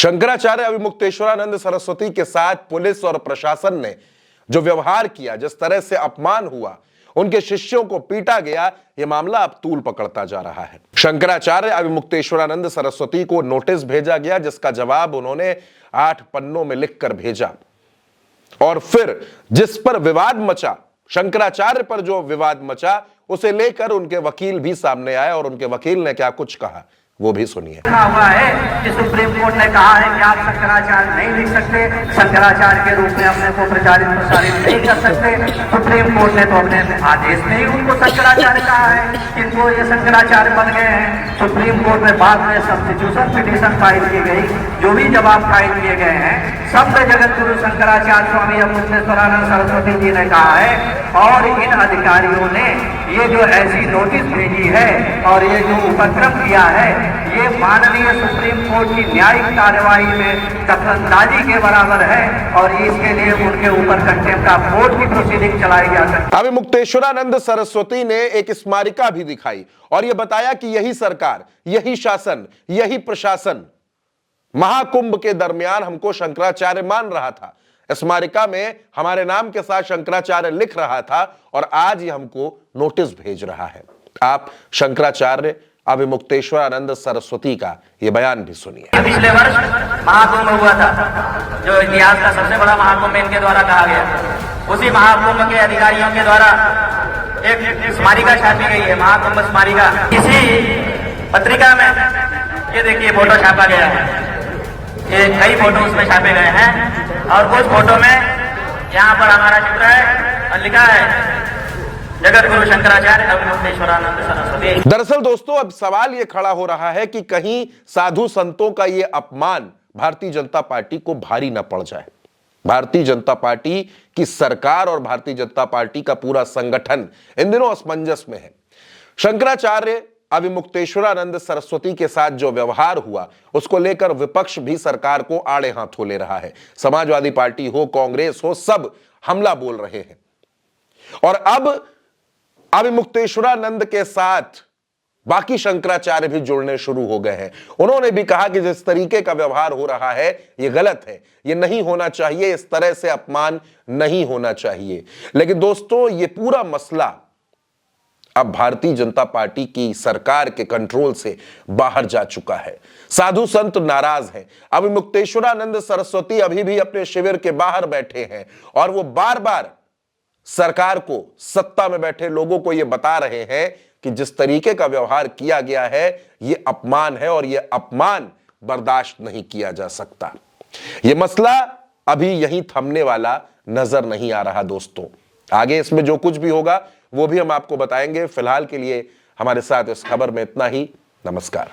शंकराचार्य अभिमुक्तेश्वरानंद सरस्वती के साथ पुलिस और प्रशासन ने जो व्यवहार किया, जिस तरह से अपमान हुआ, उनके शिष्यों को पीटा गया, यह मामला अब तूल पकड़ता जा रहा है। शंकराचार्य अभिमुक्तेश्वरानंद सरस्वती को नोटिस भेजा गया, जिसका जवाब उन्होंने 8 पन्नों में लिखकर भेजा। और फिर जिस पर विवाद मचा, शंकराचार्य पर जो विवाद मचा, उसे लेकर उनके वकील भी सामने आए और उनके वकील ने क्या कुछ कहा वो भी सुनिए। हुआ है कि सुप्रीम कोर्ट ने कहा है कि आप शंकराचार्य नहीं लिख सकते, शंकराचार्य के रूप में अपने को प्रचारित प्रसारित नहीं कर सकते। सुप्रीम कोर्ट ने तो अपने आदेश में ही उनको शंकराचार्य कहा है, किनको ये शंकराचार्य बन गए हैं। सुप्रीम कोर्ट में बाद में सब्स्टिट्यूशन पिटीशन फाइल की गई, जो भी जवाब फाइल किए गए हैं, सब में जगत गुरु शंकराचार्य स्वामी अभिमुक्तेश्वरानंद सरस्वती जी ने कहा है। और इन अधिकारियों ने ये जो ऐसी नोटिस भेजी है और ये जो उपक्रम किया है, ये माननीय सुप्रीम कोर्ट की न्यायिक कार्यवाही में दखलंदाजी के बराबर है और इसके लिए उनके ऊपर कंटेम्प्ट ऑफ कोर्ट की प्रोसीडिंग चलाई जा सकती है। अभिमुक्तेश्वरानंद सरस्वती ने एक स्मारिका भी दिखाई और यह बताया कि यही सरकार, यही शासन, यही प्रशासन महाकुंभ के दरमियान हमको शंकराचार्य मान रहा था। स्मारिका में हमारे नाम के साथ शंकराचार्य लिख रहा था और आज ये हमको नोटिस भेज रहा है। आप शंकराचार्य अभिमुक्तेश्वरानंद सरस्वती का ये बयान भी सुनिए। पिछले वर्ष महाकुंभ हुआ था, जो इतिहास का सबसे बड़ा महाकुंभ इनके द्वारा कहा गया। उसी महाकुंभ के अधिकारियों के द्वारा एक स्मारिका छापी गई है, महाकुंभ स्मारिका। इसी पत्रिका में ये देखिए फोटो छापा गया है, ये कई फोटो उसमें छापे गए हैं और कुछ फोटो में यहाँ पर हमारा चित्र है और लिखा है जगत गुरु शंकराचार्य अभिमुक्तेश्वरानंद सरस्वती। दरअसल दोस्तों, अब सवाल यह खड़ा हो रहा है कि कहीं साधु संतों का यह अपमान भारतीय जनता पार्टी को भारी न पड़ जाए। भारतीय जनता पार्टी की सरकार और भारतीय जनता पार्टी का पूरा संगठन इन दिनों असमंजस में है। शंकराचार्य अभिमुक्तेश्वरानंद सरस्वती के साथ जो व्यवहार हुआ, उसको लेकर विपक्ष भी सरकार को आड़े हाथों ले रहा है। समाजवादी पार्टी हो, कांग्रेस हो, सब हमला बोल रहे हैं। और अब अभिमुक्तेश्वरानंद के साथ बाकी शंकराचार्य भी जुड़ने शुरू हो गए हैं। उन्होंने भी कहा कि जिस तरीके का व्यवहार हो रहा है यह गलत है, यह नहीं होना चाहिए, इस तरह से अपमान नहीं होना चाहिए। लेकिन दोस्तों, यह पूरा मसला अब भारतीय जनता पार्टी की सरकार के कंट्रोल से बाहर जा चुका है। साधु संत नाराज हैं। अभिमुक्तेश्वरानंद सरस्वती अभी भी अपने शिविर के बाहर बैठे हैं और वो बार बार सरकार को, सत्ता में बैठे लोगों को यह बता रहे हैं कि जिस तरीके का व्यवहार किया गया है यह अपमान है और यह अपमान बर्दाश्त नहीं किया जा सकता। यह मसला अभी यहीं थमने वाला नजर नहीं आ रहा दोस्तों। आगे इसमें जो कुछ भी होगा वो भी हम आपको बताएंगे। फिलहाल के लिए हमारे साथ इस खबर में इतना ही। नमस्कार।